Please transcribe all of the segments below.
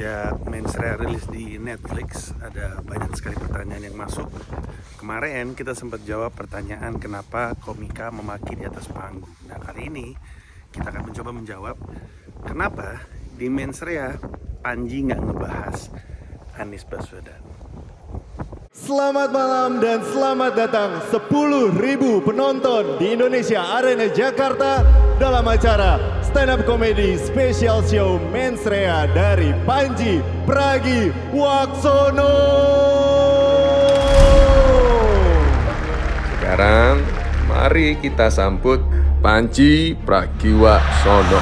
Sejak Mensreya rilis di Netflix, ada banyak sekali pertanyaan yang masuk. Kemarin kita sempat jawab pertanyaan kenapa komika memaki di atas panggung. Nah, kali ini kita akan mencoba menjawab kenapa di Mensreya Panji nggak ngebahas Anies Baswedan. Selamat malam dan selamat datang 10.000 penonton di Indonesia Arena Jakarta dalam acara stand up comedy special show Mensreya dari Panji Pragiwaksono. Sekarang mari kita sambut Panji Pragiwaksono.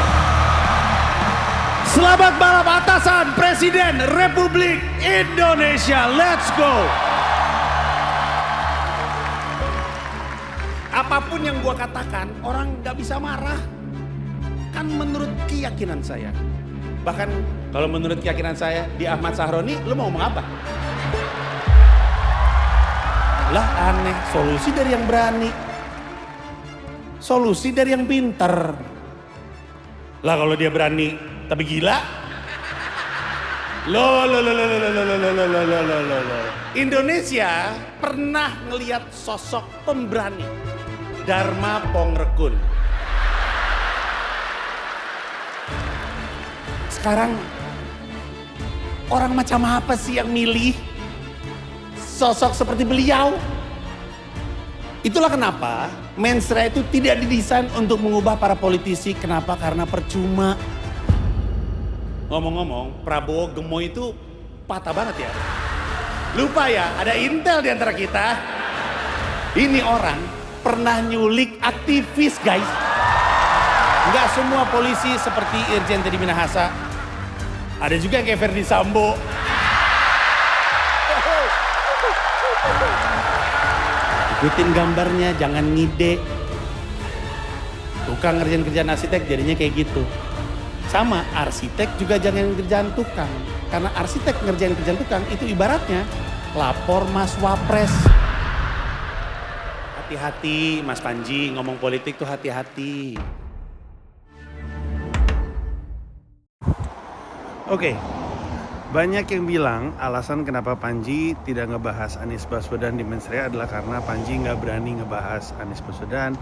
Selamat malam atasan Presiden Republik Indonesia. Let's go. Apapun yang gua katakan, orang gak bisa marah. Kan menurut keyakinan saya. Bahkan kalau menurut keyakinan saya, di Ahmad Sahroni, lu mau ngomong apa? Lah aneh, solusi dari yang berani. Solusi dari yang pinter. Lah kalau dia berani, tapi gila. Loh. Indonesia pernah ngelihat sosok pemberani. Dharma Pongrekun. Sekarang orang macam apa sih yang milih sosok seperti beliau? Itulah kenapa Mensreya itu tidak didesain untuk mengubah para politisi. Kenapa? Karena percuma. Ngomong-ngomong, Prabowo gemoy itu patah banget ya. Lupa ya, ada intel di antara kita. Ini orang pernah nyulik aktivis, guys. Enggak semua polisi seperti Irjen Teddy Minahasa. Ada juga yang kayak Ferdi Sambo. Ikutin gambarnya, jangan ngide. Tukang ngerjain kerjaan arsitek jadinya kayak gitu. Sama, arsitek juga jangan kerjaan tukang. Karena arsitek ngerjain kerjaan tukang itu ibaratnya lapor Mas Wapres. Hati-hati Mas Panji, ngomong politik tuh hati-hati. Oke, banyak yang bilang alasan kenapa Panji tidak ngebahas Anies Baswedan di Mensreya adalah karena Panji nggak berani ngebahas Anies Baswedan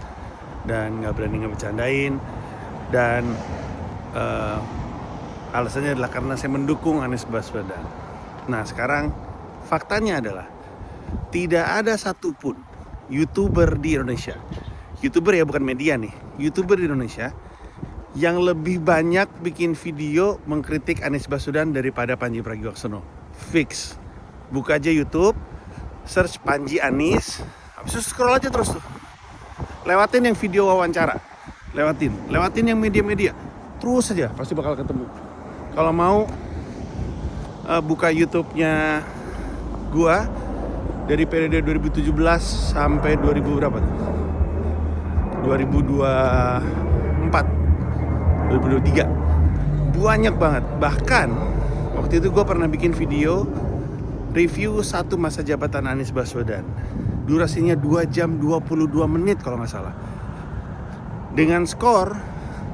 dan nggak berani ngebercandain, dan alasannya adalah karena saya mendukung Anies Baswedan. Nah, sekarang faktanya adalah tidak ada satupun YouTuber di Indonesia, YouTuber ya bukan media nih, YouTuber di Indonesia yang lebih banyak bikin video mengkritik Anies Baswedan daripada Panji Pragiwaksono. Fix. Buka aja YouTube, search Panji Anies, habis itu scroll aja terus tuh. Lewatin yang video wawancara, lewatin yang media-media, terus aja pasti bakal ketemu. Kalau mau buka YouTube-nya gua dari periode 2017 sampai 2000 berapa tuh? 2024, 2023. Banyak banget. Bahkan waktu itu gue pernah bikin video review satu masa jabatan Anies Baswedan. Durasinya 2 jam 22 menit kalau nggak salah. Dengan skor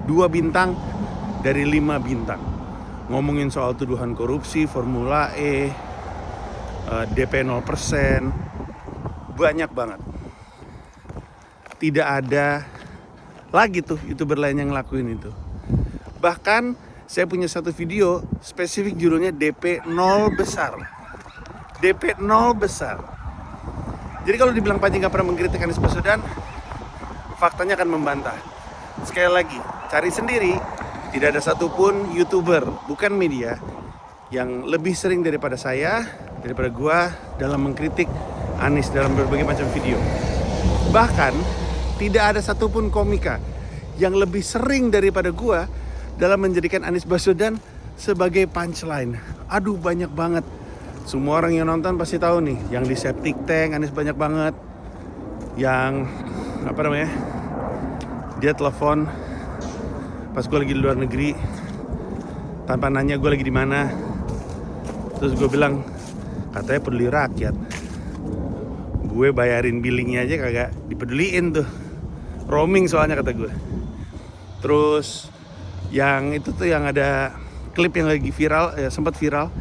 2 bintang dari 5 bintang. Ngomongin soal tuduhan korupsi, Formula E, DP 0%, banyak banget. Tidak ada lagi tuh YouTuber lain yang ngelakuin itu. Bahkan saya punya satu video spesifik judulnya DP 0 besar. DP 0 besar. Jadi kalau dibilang Panji gak pernah mengkritik Anies Baswedan, faktanya akan membantah. Sekali lagi, cari sendiri, tidak ada satupun YouTuber, bukan media, yang lebih sering daripada saya, daripada gua dalam mengkritik Anies dalam berbagai macam video. Bahkan tidak ada satupun komika yang lebih sering daripada gua dalam menjadikan Anies Baswedan sebagai punchline. Aduh, banyak banget. Semua orang yang nonton pasti tahu nih, yang di septic tank Anies banyak banget. Yang apa namanya? Dia telepon pas gua lagi di luar negeri tanpa nanya gua lagi di mana. Terus gue bilang, katanya peduli rakyat. Gue bayarin billingnya aja kagak dipeduliin tuh. Roaming soalnya kata gue. Terus yang itu tuh yang ada klip yang lagi viral, sempat viral,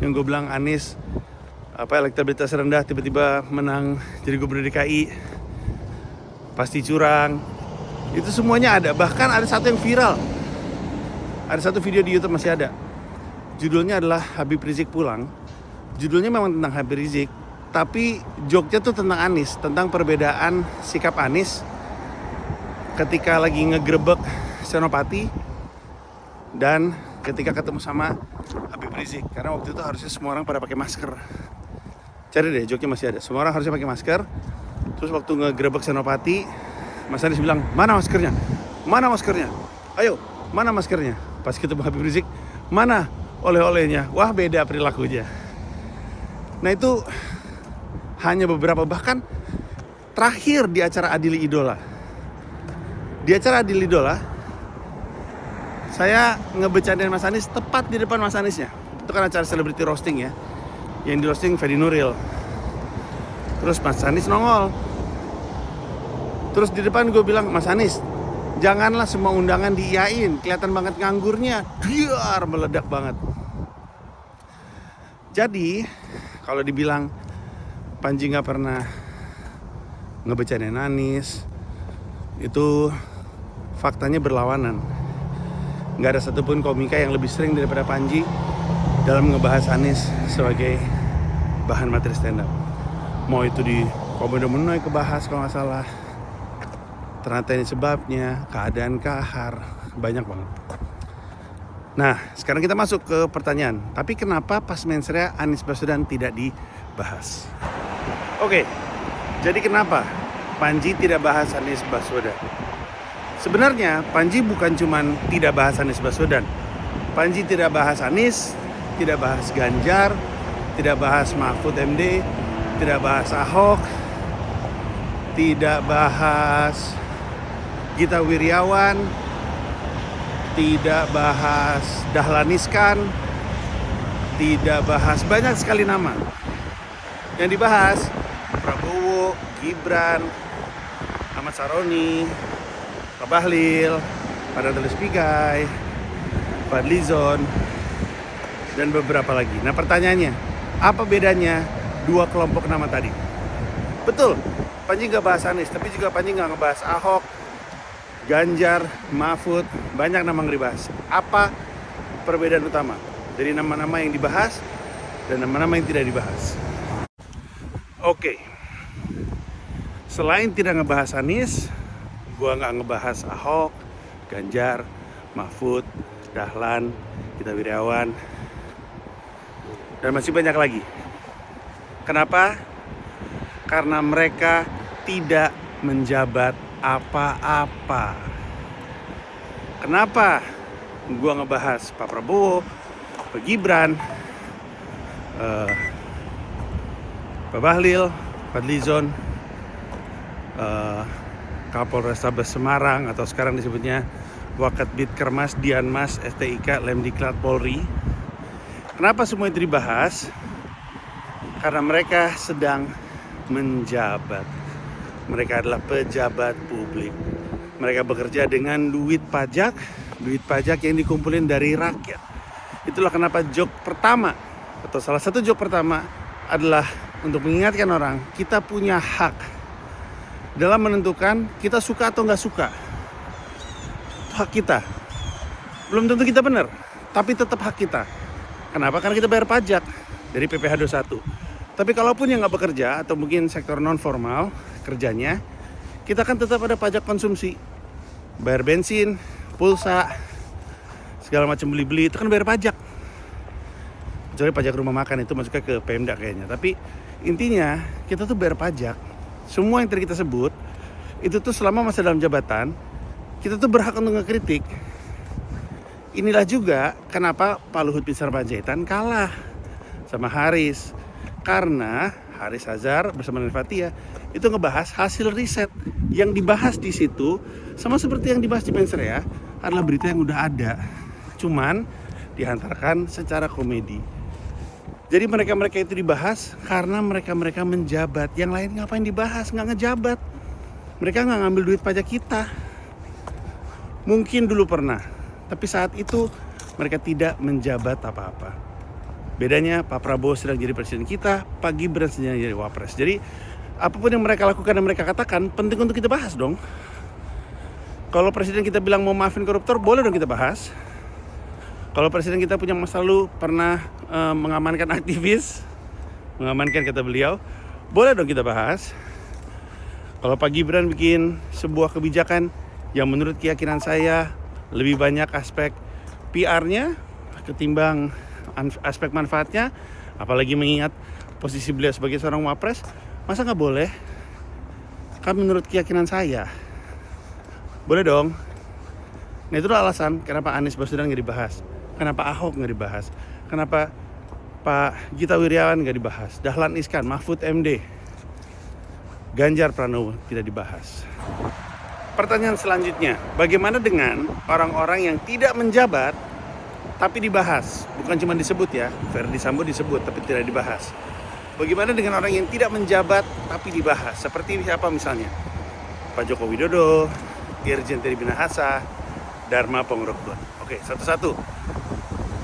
yang gue bilang Anies elektabilitas rendah tiba-tiba menang jadi gubernur DKI, pasti curang. Itu semuanya ada. Bahkan ada satu yang viral, ada satu video di YouTube masih ada. Judulnya adalah Habib Rizik pulang. Judulnya memang tentang Habib Rizik, tapi joke-nya tuh tentang Anies, tentang perbedaan sikap Anies ketika lagi ngegerebek Senopati dan ketika ketemu sama Habib Rizik. Karena waktu itu harusnya semua orang pada pakai masker. Cari deh, joke-nya masih ada. Semua orang harusnya pakai masker. Terus waktu ngegerebek Senopati, Mas Anies bilang, mana maskernya? Mana maskernya? Ayo, mana maskernya? Pas ketemu Habib Rizik, mana oleh-olehnya? Wah, beda perilakunya. Nah itu hanya beberapa, bahkan terakhir di acara Adili Idola. Di acara Adili Idola, saya ngebecandain Mas Anies tepat di depan Mas Aniesnya. Itu kan acara celebrity roasting ya, yang di roasting Fedi Nuril. Terus Mas Anies nongol. Terus di depan gue bilang, Mas Anies, janganlah semua undangan diiyain, kelihatan banget nganggurnya, diar meledak banget. Jadi kalau dibilang Panji nggak pernah ngebecandain Anies, itu faktanya berlawanan. Nggak ada satupun komika yang lebih sering daripada Panji dalam ngebahas Anies sebagai bahan materi stand up. Mau itu di Komodo Menoi kebahas kalau nggak salah. Ternyata ini sebabnya, keadaan kahar, banyak banget. Nah, sekarang kita masuk ke pertanyaan. Tapi kenapa pas mensrea Anies Baswedan tidak dibahas? Oke, jadi kenapa Panji tidak bahas Anies Baswedan? Sebenarnya Panji bukan cuman tidak bahas Anies Baswedan. Panji tidak bahas Anies, tidak bahas Ganjar, tidak bahas Mahfud MD, tidak bahas Ahok, tidak bahas Gita Wirjawan, tidak bahas Dahlan Iskan, tidak bahas banyak sekali nama. Yang dibahas Prabowo, Gibran, Ahmad Saroni, Pak Bahlil, Pak Raditya Spigai, Fadlizon, dan beberapa lagi. Nah pertanyaannya, apa bedanya dua kelompok nama tadi? Betul, Panji nggak bahas Anies, tapi juga Panji nggak ngebahas Ahok, Ganjar, Mahfud, banyak nama yang dibahas. Apa perbedaan utama dari nama-nama yang dibahas dan nama-nama yang tidak dibahas? Oke, selain tidak ngebahas Anies, gua nggak ngebahas Ahok, Ganjar, Mahfud, Dahlan, Gita Wirjawan, dan masih banyak lagi. Kenapa? Karena mereka tidak menjabat apa-apa. Kenapa gua ngebahas Pak Prabowo, Pak Gibran, Pak Bahlil, Fadlizon, Kapolrestabes Semarang atau sekarang disebutnya Wakatbid Kermas Dianmas STIK Lemdiklat Polri. Kenapa semua itu dibahas? Karena mereka sedang menjabat. Mereka adalah pejabat publik. Mereka bekerja dengan duit pajak yang dikumpulin dari rakyat. Itulah kenapa joke pertama, atau salah satu joke pertama adalah untuk mengingatkan orang, kita punya hak dalam menentukan kita suka atau nggak suka. Hak kita. Belum tentu kita benar, tapi tetap hak kita. Kenapa? Karena kita bayar pajak dari PPh 21. Tapi kalaupun yang nggak bekerja atau mungkin sektor non formal kerjanya, kita kan tetap ada pajak konsumsi, bayar bensin, pulsa, segala macam beli-beli itu kan bayar pajak. Kecuali pajak rumah makan itu masuknya ke Pemda kayaknya. Tapi intinya kita tuh bayar pajak. Semua yang tadi kita sebut itu tuh selama masa dalam jabatan kita tuh berhak untuk ngekritik. Inilah juga kenapa Pak Luhut Binsar Panjaitan kalah sama Haris. Karena Haris Azhar bersama dengan Fathia itu ngebahas hasil riset. Yang dibahas di situ sama seperti yang dibahas di Mensrea adalah berita yang udah ada, cuman dihantarkan secara komedi. Jadi mereka-mereka itu dibahas karena mereka-mereka menjabat. Yang lain ngapain dibahas? Nggak ngejabat. Mereka nggak ngambil duit pajak kita. Mungkin dulu pernah, tapi saat itu mereka tidak menjabat apa-apa. Bedanya Pak Prabowo sedang jadi presiden kita, Pak Gibran sedang jadi wapres. Jadi apapun yang mereka lakukan dan mereka katakan penting untuk kita bahas dong. Kalau presiden kita bilang mau maafin koruptor, boleh dong kita bahas. Kalau presiden kita punya masa lalu pernah mengamankan aktivis, mengamankan kata beliau, boleh dong kita bahas. Kalau Pak Gibran bikin sebuah kebijakan yang menurut keyakinan saya lebih banyak aspek PR-nya ketimbang aspek manfaatnya, apalagi mengingat posisi beliau sebagai seorang wapres, masa nggak boleh? Kan menurut keyakinan saya boleh dong. Nah itulah alasan kenapa Anies Baswedan nggak dibahas, kenapa Ahok nggak dibahas, kenapa Pak Gita Wirjawan nggak dibahas, Dahlan Iskan, Mahfud MD, Ganjar Pranowo tidak dibahas. Pertanyaan selanjutnya, bagaimana dengan orang-orang yang tidak menjabat tapi dibahas? Bukan cuma disebut ya, Verdi Sambo disebut tapi tidak dibahas. Bagaimana dengan orang yang tidak menjabat tapi dibahas? Seperti siapa misalnya? Pak Joko Widodo, Irjen Teddy Minahasa, Dharma Pongrogo. Oke, satu-satu.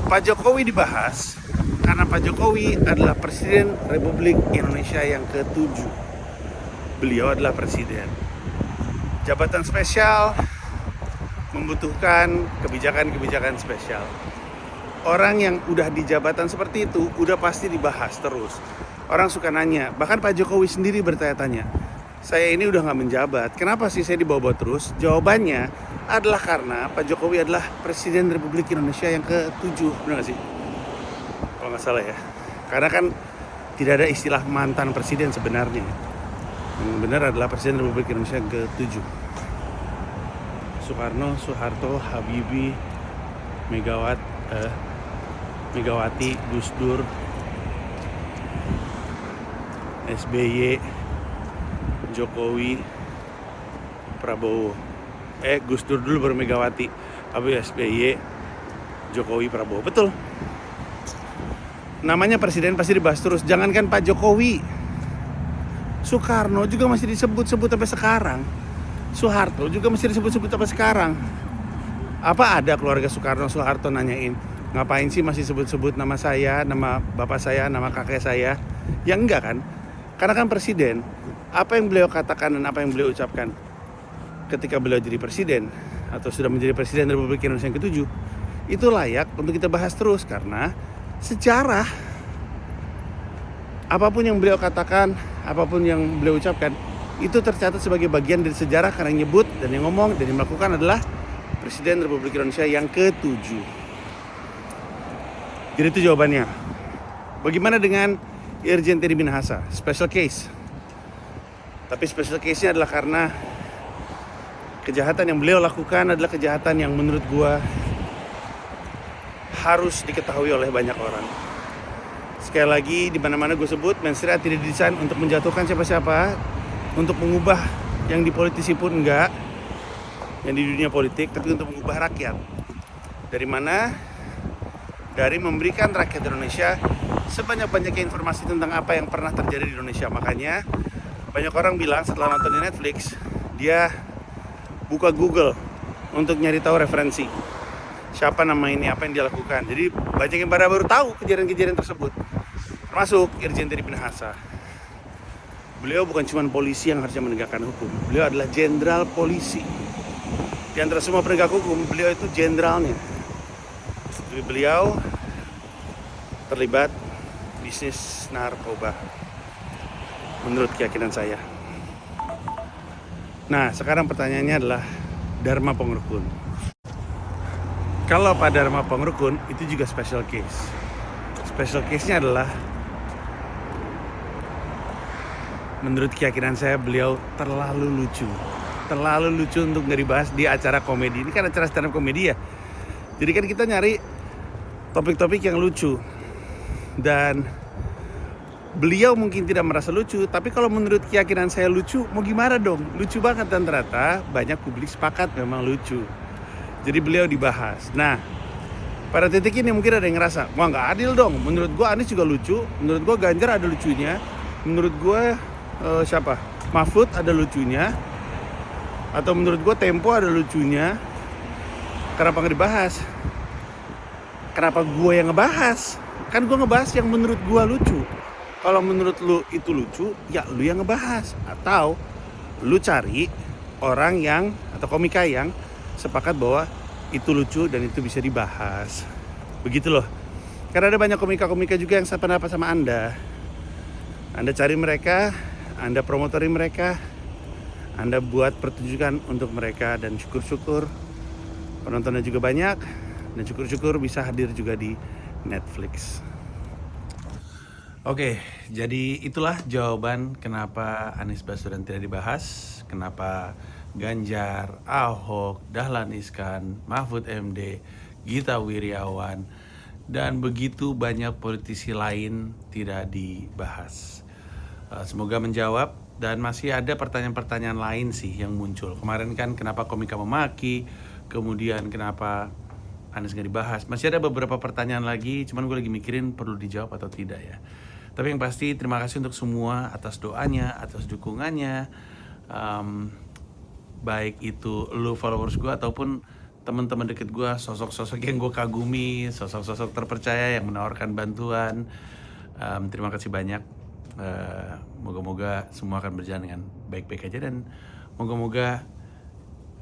Pak Jokowi dibahas karena Pak Jokowi adalah Presiden Republik Indonesia yang ke-7. Beliau adalah presiden. Jabatan spesial membutuhkan kebijakan-kebijakan spesial. Orang yang udah di jabatan seperti itu udah pasti dibahas terus. Orang suka nanya, bahkan Pak Jokowi sendiri bertanya-tanya, saya ini udah gak menjabat, kenapa sih saya dibawa-bawa terus? Jawabannya adalah karena Pak Jokowi adalah Presiden Republik Indonesia yang ke-7, benar gak sih? Kalau gak salah ya. Karena kan tidak ada istilah mantan presiden sebenarnya. Yang benar adalah Presiden Republik Indonesia yang ke-7. Soekarno, Soeharto, Habibie, Megawati, Gus Dur, SBY, Jokowi, Prabowo. Gus Dur dulu baru Megawati, tapi SBY, Jokowi, Prabowo. Betul. Namanya presiden pasti dibahas terus. Jangankan Pak Jokowi, Soekarno juga masih disebut-sebut sampai sekarang. Soeharto juga masih disebut-sebut sampai sekarang. Apa ada keluarga Soekarno, Soeharto nanyain, ngapain sih masih sebut-sebut nama saya, nama bapak saya, nama kakek saya? Ya enggak kan? Karena kan presiden, apa yang beliau katakan dan apa yang beliau ucapkan ketika beliau jadi presiden atau sudah menjadi Presiden Republik Indonesia yang ke-7, itu layak untuk kita bahas terus karena sejarah. Apapun yang beliau katakan, apapun yang beliau ucapkan, itu tercatat sebagai bagian dari sejarah karena yang nyebut dan yang ngomong dan yang melakukan adalah Presiden Republik Indonesia yang ke-7. Jadi itu jawabannya. Bagaimana dengan Irjen Teddy Minahasa? Special case. Tapi special case-nya adalah karena kejahatan yang beliau lakukan adalah kejahatan yang menurut gua harus diketahui oleh banyak orang. Sekali lagi, di mana-mana gue sebut, Mensreah tidak didesain untuk menjatuhkan siapa-siapa, untuk mengubah yang di politisi pun enggak, yang di dunia politik, tapi untuk mengubah rakyat. Dari mana? Dari memberikan rakyat Indonesia sebanyak-banyaknya informasi tentang apa yang pernah terjadi di Indonesia. Makanya banyak orang bilang setelah nonton di Netflix, dia buka Google untuk nyari tahu referensi. Siapa nama ini, apa yang dia lakukan. Jadi banyak yang baru tahu kejadian-kejadian tersebut. Termasuk Irjen Teddy Minahasa. Beliau bukan cuma polisi yang harusnya menegakkan hukum. Beliau adalah jenderal polisi. Di antara semua penegak hukum, beliau itu jenderalnya. Jadi beliau terlibat bisnis narkoba. Menurut keyakinan saya. Nah, sekarang pertanyaannya adalah Dharma Pongrogo. Kalau Pak Dharma Pongrogo itu juga special case. Special case-nya adalah menurut keyakinan saya beliau terlalu lucu. Terlalu lucu untuk nggak dibahas di acara komedi. Ini kan acara stand up komedi ya. Jadi kan kita nyari topik-topik yang lucu. Dan beliau mungkin tidak merasa lucu, tapi kalau menurut keyakinan saya lucu, mau gimana dong? Lucu banget dan ternyata banyak publik sepakat memang lucu. Jadi beliau dibahas. Nah, pada titik ini mungkin ada yang ngerasa, wah nggak adil dong. Menurut gue Anies juga lucu, menurut gue Ganjar ada lucunya, menurut gue siapa? Mahfud ada lucunya, atau menurut gue Tempo ada lucunya. Kenapa nggak dibahas? kenapa gue yang ngebahas? Kan gue ngebahas yang menurut gue lucu. Kalau menurut lu itu lucu, ya lu yang ngebahas. Atau lu cari orang yang, atau komika yang sepakat bahwa itu lucu dan itu bisa dibahas. Begitu loh. Karena ada banyak komika-komika juga yang sependapat sama Anda. Anda cari mereka, Anda promotori mereka, Anda buat pertunjukan untuk mereka, dan syukur-syukur penontonnya juga banyak, dan syukur-syukur bisa hadir juga di Netflix. Oke, jadi itulah jawaban kenapa Anies Baswedan tidak dibahas, kenapa Ganjar, Ahok, Dahlan Iskan, Mahfud MD, Gita Wirjawan, dan begitu banyak politisi lain tidak dibahas. Semoga menjawab, dan masih ada pertanyaan-pertanyaan lain sih yang muncul. Kemarin kan kenapa komika memaki, kemudian kenapa Anies nggak dibahas. Masih ada beberapa pertanyaan lagi, cuman gue lagi mikirin perlu dijawab atau tidak ya. Tapi yang pasti terima kasih untuk semua atas doanya, atas dukungannya. Baik itu lu followers gue ataupun teman-teman deket gue, sosok-sosok yang gue kagumi, sosok-sosok terpercaya yang menawarkan bantuan. Terima kasih banyak. Moga-moga semua akan berjalan dengan baik-baik aja, dan moga-moga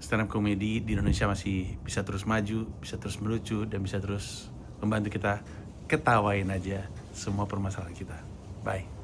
stand up comedy di Indonesia masih bisa terus maju, bisa terus melucu, dan bisa terus membantu kita ketawain aja semua permasalahan kita. Bye.